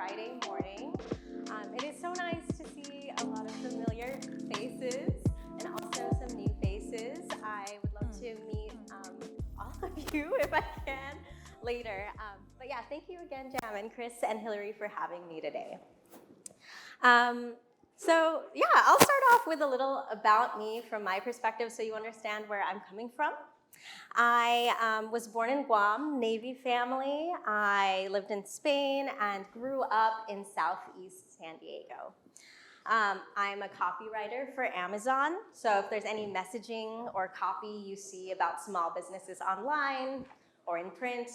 Friday morning. It is so nice to see a lot of familiar faces and also some new faces. I would love to meet all of you if I can later. But yeah, thank you again, Jam and Chris and Hillary for having me today. So yeah, I'll start off with a little about me from my perspective so you understand where I'm coming from. I was born in Guam, Navy family. I lived in Spain and grew up in Southeast San Diego. I'm a copywriter for Amazon, so if there's any messaging or copy you see about small businesses online or in print,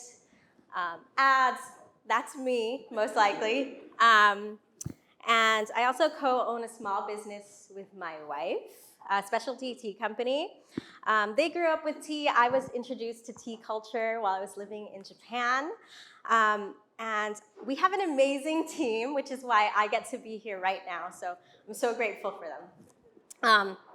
ads, that's me, most likely. And I also co-own a small business with my wife, a specialty tea company. They grew up with tea. I was introduced to tea culture while I was living in Japan. And we have an amazing team, which is why I get to be here right now. So I'm so grateful for them.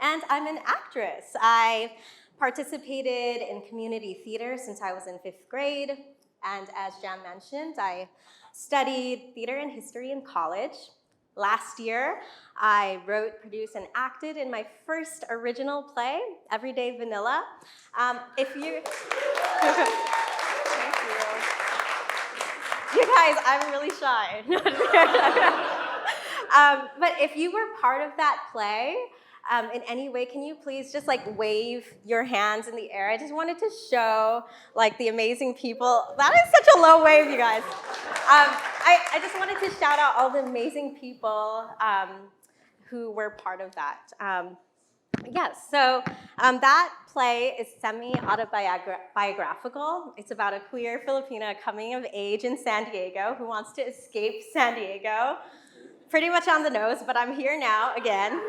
And I'm an actress. I participated in community theater since I was in 5th grade. And as Jan mentioned, I studied theater and history in college. Last year, I wrote, produced, and acted in my first original play, Everyday Vanilla. If you, thank you. You guys, I'm really shy. But if you were part of that play, in any way, can you please just like wave your hands in the air? I just wanted to show like the amazing people. That is such a low wave, you guys. I just wanted to shout out all the amazing people who were part of that. Yes, so that play is semi-autobiographical. It's about a queer Filipina coming of age in San Diego who wants to escape San Diego. Pretty much on the nose, but I'm here now again.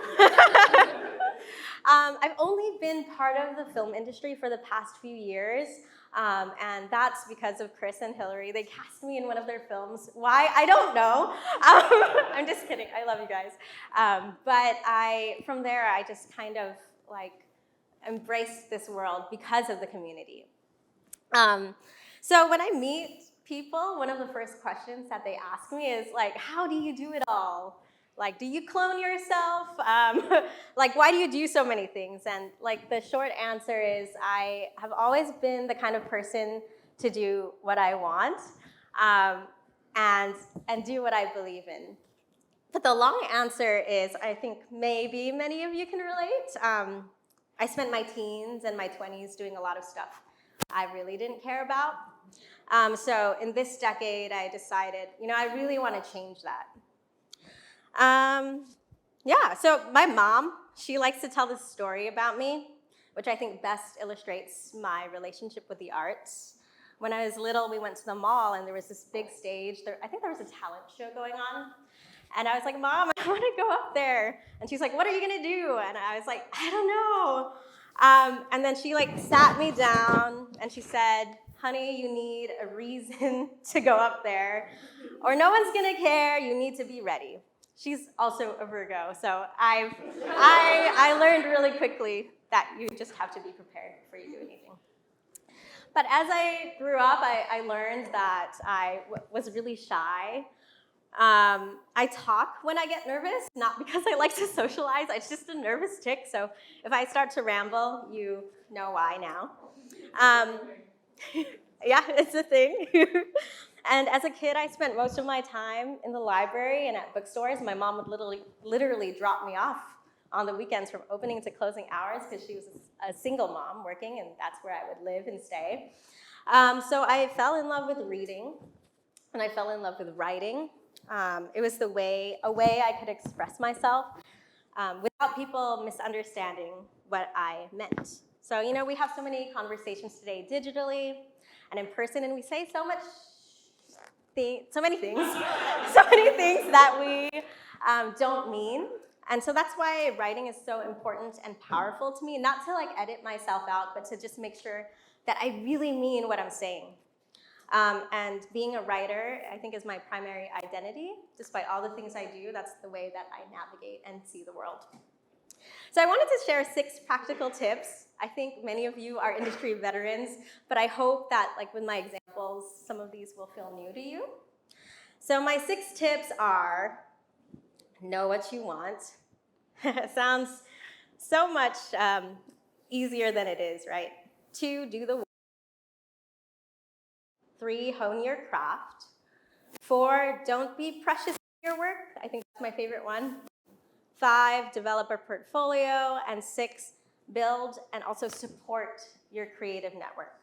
I've only been part of the film industry for the past few years, and that's because of Chris and Hillary. They cast me in one of their films. Why? I don't know. I'm just kidding. I love you guys. But from there, I just kind of like embraced this world because of the community. So when I meet people, one of the first questions that they ask me is like, how do you do it all? Like, do you clone yourself? Like, why do you do so many things? And like the short answer is I have always been the kind of person to do what I want and do what I believe in. But the long answer is I think maybe many of you can relate. I spent my teens and my 20s doing a lot of stuff I really didn't care about. So in this decade, I decided, I really want to change that. Yeah, so my mom, she likes to tell this story about me, which I think best illustrates my relationship with the arts. When I was little, we went to the mall, and there was this big stage. I think there was a talent show going on. And I was like, Mom, I want to go up there. And she's like, what are you going to do? And I was like, I don't know. And then she like sat me down, and she said, honey, you need a reason to go up there, or no one's gonna care, you need to be ready. She's also a Virgo, so I learned really quickly that you just have to be prepared before you do anything. But as I grew up, I learned that I was really shy. I talk when I get nervous, not because I like to socialize, it's just a nervous tick, so if I start to ramble, you know why now. Yeah, it's a thing. And as a kid, I spent most of my time in the library and at bookstores. My mom would literally drop me off on the weekends from opening to closing hours because she was a single mom working, and that's where I would live and stay. So I fell in love with reading, and I fell in love with writing. It was a way I could express myself without people misunderstanding what I meant. So, we have so many conversations today digitally and in person, and we say so many things that we don't mean. And so that's why writing is so important and powerful to me, not to like edit myself out, but to just make sure that I really mean what I'm saying. And being a writer, I think, is my primary identity. Despite all the things I do, that's the way that I navigate and see the world. So I wanted to share 6 practical tips. I think many of you are industry veterans, but I hope that, like with my examples, some of these will feel new to you. So my 6 tips are: know what you want. Sounds so much easier than it is, right? 2, do the work. 3, hone your craft. 4, don't be precious with your work. I think that's my favorite one. 5, develop a portfolio. And 6, build and also support your creative network.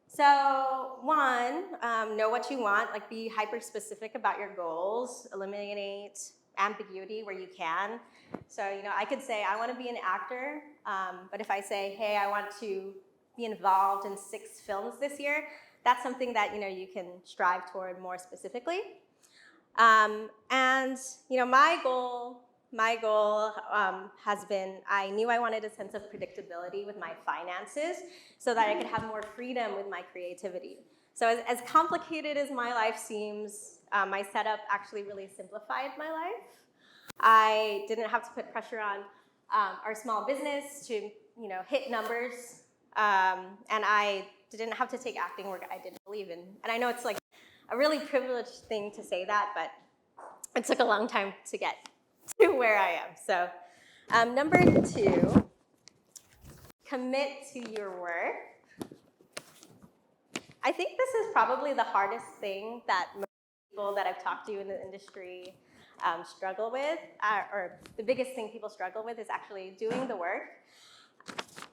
So 1, know what you want, like be hyper-specific about your goals, eliminate ambiguity where you can. So, I could say I want to be an actor, but if I say, hey, I want to be involved in 6 films this year, that's something that, you can strive toward more specifically. And, my goal has been, I knew I wanted a sense of predictability with my finances so that I could have more freedom with my creativity. So as complicated as my life seems, my setup actually really simplified my life. I didn't have to put pressure on our small business to hit numbers, and I didn't have to take acting work I didn't believe in. And I know it's like a really privileged thing to say that, but it took a long time to get to where I am. So number 2, commit to your work. I think this is probably the hardest thing that most people that I've talked to in the industry struggle with, or the biggest thing people struggle with is actually doing the work.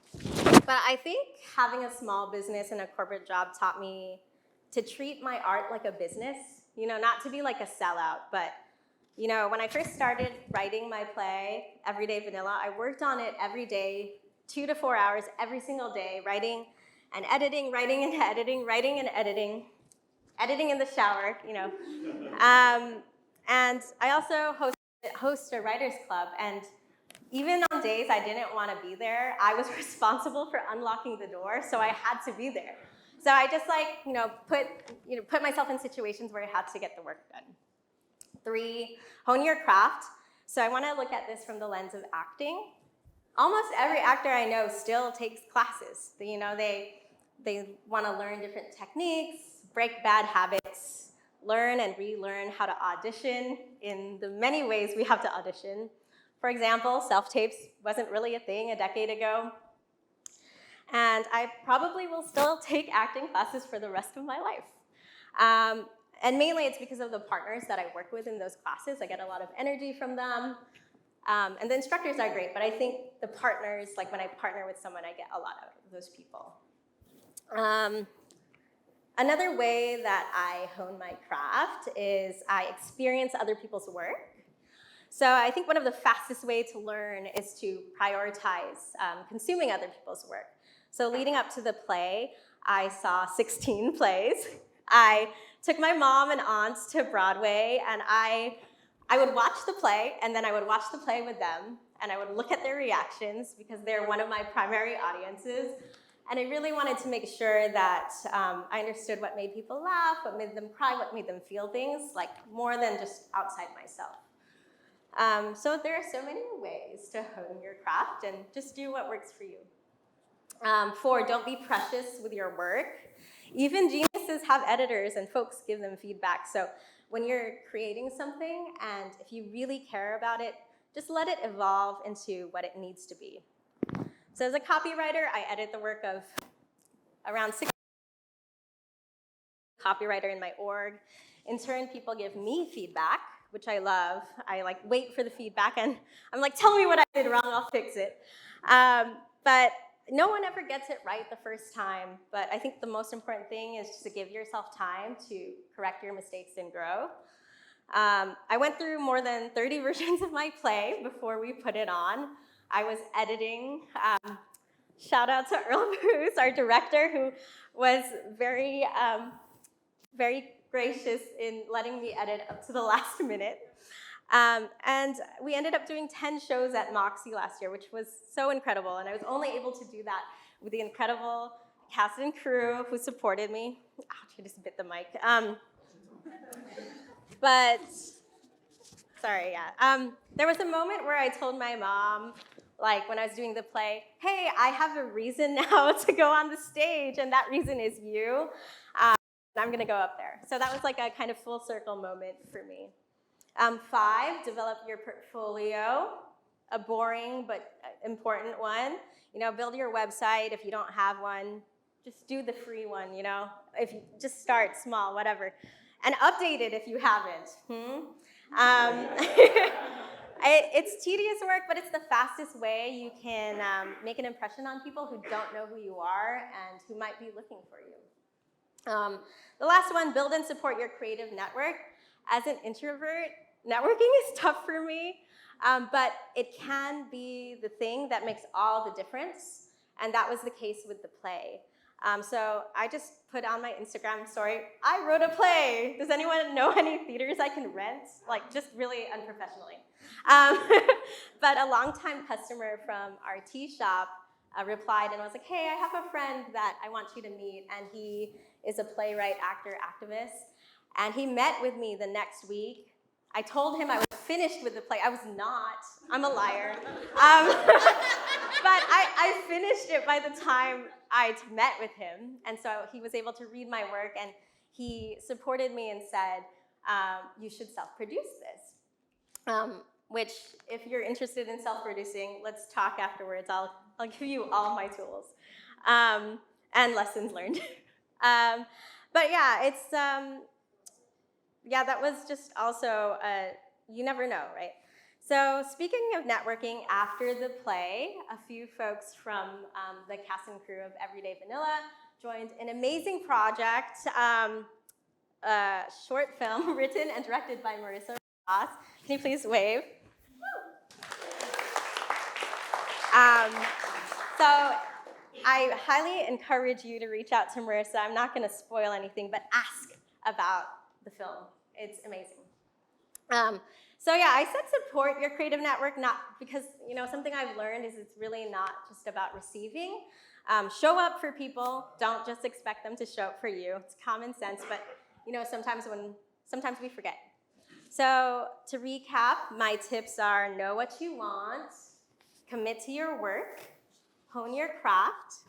But I think having a small business and a corporate job taught me to treat my art like a business, not to be like a sellout, but when I first started writing my play, Everyday Vanilla, I worked on it every day, 2 to 4 hours every single day, writing and editing, writing and editing, writing and editing, editing in the shower, And I also host a writers club, and even on days I didn't want to be there, I was responsible for unlocking the door, so I had to be there. So I just put myself in situations where I had to get the work done. 3, hone your craft. So I want to look at this from the lens of acting. Almost every actor I know still takes classes. They want to learn different techniques, break bad habits, learn and relearn how to audition in the many ways we have to audition. For example, self-tapes wasn't really a thing a decade ago. And I probably will still take acting classes for the rest of my life. And mainly it's because of the partners that I work with in those classes. I get a lot of energy from them. And the instructors are great, but I think the partners, like when I partner with someone, I get a lot out of those people. Another way that I hone my craft is I experience other people's work. So I think one of the fastest ways to learn is to prioritize consuming other people's work. So leading up to the play, I saw 16 plays. I took my mom and aunts to Broadway, and I would watch the play, and then I would watch the play with them, and I would look at their reactions because they're one of my primary audiences. And I really wanted to make sure that I understood what made people laugh, what made them cry, what made them feel things, like more than just outside myself. So there are so many ways to hone your craft, and just do what works for you. 4, don't be precious with your work. Even geniuses have editors, and folks give them feedback. So when you're creating something, and if you really care about it, just let it evolve into what it needs to be. So as a copywriter, I edit the work of around 6 copywriter in my org. In turn, people give me feedback, which I love. I wait for the feedback, and I'm like, tell me what I did wrong, I'll fix it. But no one ever gets it right the first time, but I think the most important thing is just to give yourself time to correct your mistakes and grow. I went through more than 30 versions of my play before we put it on. I was editing. Shout out to Earl Bruce, our director, who was very, very gracious in letting me edit up to the last minute. And we ended up doing 10 shows at MOXIE last year, which was so incredible. And I was only able to do that with the incredible cast and crew who supported me. Ouch, I just bit the mic. But, sorry, yeah. There was a moment where I told my mom, when I was doing the play, hey, I have a reason now to go on the stage, and that reason is you. I'm going to go up there. So that was like a kind of full circle moment for me. 5, develop your portfolio, a boring but important one. Build your website. If you don't have one, just do the free one, If you just start small, whatever. And update it if you haven't. It's tedious work, but it's the fastest way you can make an impression on people who don't know who you are and who might be looking for you. The last one, build and support your creative network. As an introvert, networking is tough for me, but it can be the thing that makes all the difference, and that was the case with the play. So I just put on my Instagram story, I wrote a play. Does anyone know any theaters I can rent? Like, just really unprofessionally. But a longtime customer from our tea shop replied and was like, hey, I have a friend that I want you to meet, and he is a playwright, actor, activist. And he met with me the next week. I told him I was finished with the play. I was not. I'm a liar. But I finished it by the time I met with him. And so he was able to read my work, and he supported me and said, you should self-produce this. Which, if you're interested in self-producing, let's talk afterwards. I'll give you all my tools and lessons learned. But yeah, it's, that was just also, you never know, right? So speaking of networking, after the play, a few folks from the cast and crew of Everyday Vanilla joined an amazing project, a short film written and directed by Marissa Ross. Can you please wave? So I highly encourage you to reach out to Marissa. I'm not going to spoil anything, but ask about the film. It's amazing. So yeah, I said support your creative network, not because, something I've learned is it's really not just about receiving. Show up for people. Don't just expect them to show up for you. It's common sense, but sometimes we forget. So to recap, my tips are know what you want, commit to your work, hone your craft,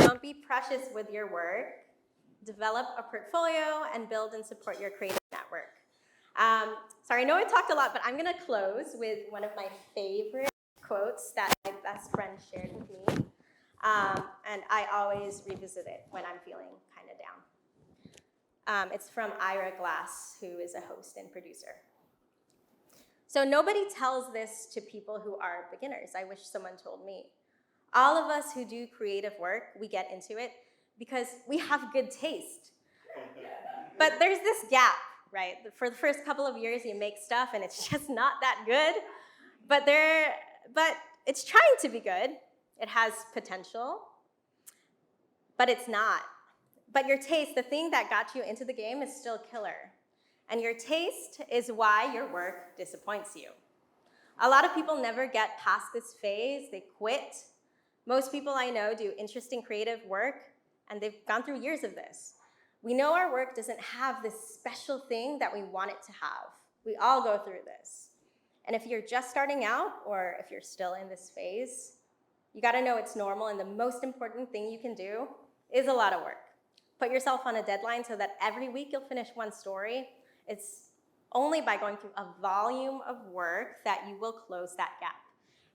don't be precious with your work, develop a portfolio, and build and support your creative network. Sorry, I know I talked a lot, but I'm going to close with one of my favorite quotes that my best friend shared with me, and I always revisit it when I'm feeling kind of down. It's from Ira Glass, who is a host and producer. So nobody tells this to people who are beginners. I wish someone told me. All of us who do creative work, we get into it because we have good taste. But there's this gap, right? For the first couple of years, you make stuff and it's just not that good. But it's trying to be good. It has potential, but it's not. But your taste, the thing that got you into the game, is still killer. And your taste is why your work disappoints you. A lot of people never get past this phase. They quit. Most people I know do interesting creative work, and they've gone through years of this. We know our work doesn't have this special thing that we want it to have. We all go through this. And if you're just starting out, or if you're still in this phase, you gotta know it's normal, and the most important thing you can do is a lot of work. Put yourself on a deadline so that every week you'll finish one story. It's only by going through a volume of work that you will close that gap.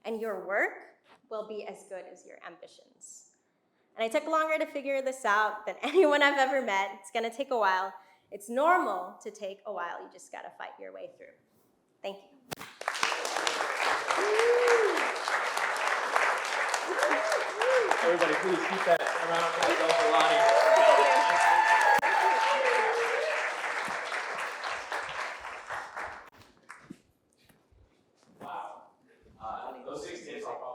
And your work will be as good as your ambitions. And I took longer to figure this out than anyone I've ever met. It's gonna take a while. It's normal to take a while. You just gotta fight your way through. Thank you. Everybody, please keep that around for Lani.